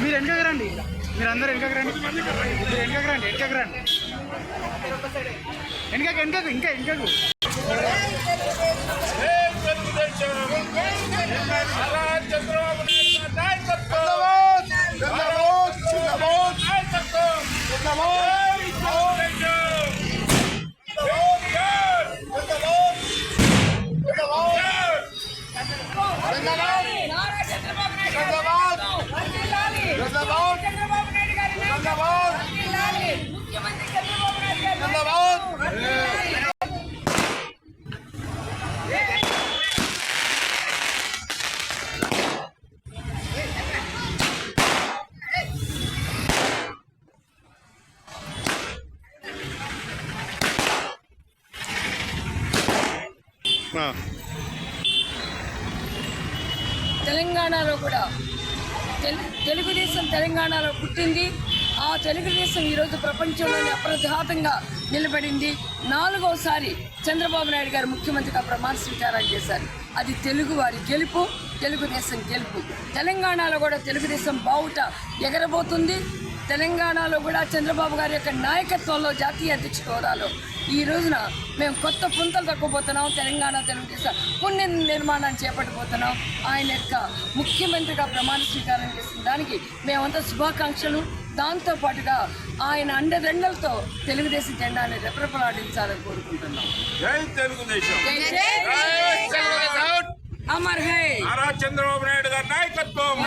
మీరు వెనకకి రండి, మీరు అందరూ వెనకకి రండి, మీరు వెనకకి రండి, వెనకకి రండి, వెనకకి వెనకకు ఇంకా వెనకకు. తెలంగాణలో కూడా తెలుగుదేశం తెలంగాణలో పుట్టింది. ఆ తెలుగుదేశం ఈరోజు ప్రపంచంలోనే అప్రఘాతంగా నిలబడింది. 4వసారి చంద్రబాబు నాయుడు గారు ముఖ్యమంత్రిగా ప్రమాణ స్వీకారం చేశారు. అది తెలుగు వారి గెలుపు, తెలుగుదేశం గెలుపు. తెలంగాణలో కూడా తెలుగుదేశం బావుట ఎగరబోతుంది. తెలంగాణలో కూడా చంద్రబాబు గారి యొక్క నాయకత్వంలో జాతీయ అధ్యక్ష హోదాలో ఈ రోజున మేము కొత్త పుంతలు తక్కువబోతున్నాం. తెలంగాణ తెలుగుదేశం పుణ్య నిర్మాణాన్ని చేపట్టబోతున్నాం. ఆయన యొక్క ముఖ్యమంత్రిగా ప్రమాణ స్వీకారం చేసిన దానికి మేమంతా శుభాకాంక్షలు. దాంతోపాటుగా ఆయన అండదండలతో తెలుగుదేశం జెండాని రెపరెపలాడించాలని కోరుకుంటున్నాం. జై తెలుగుదేశం, అమర్ హై చంద్రబాబు నాయుడు గారి నాయకత్వం.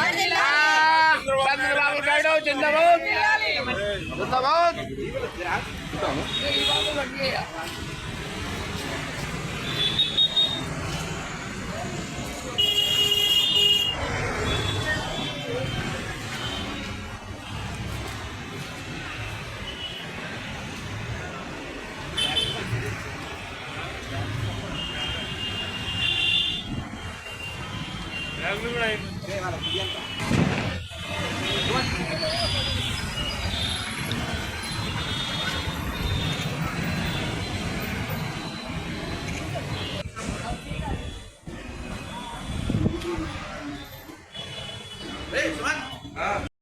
చంద్రబాబు నాయుడు జిందాబాద్. Hey,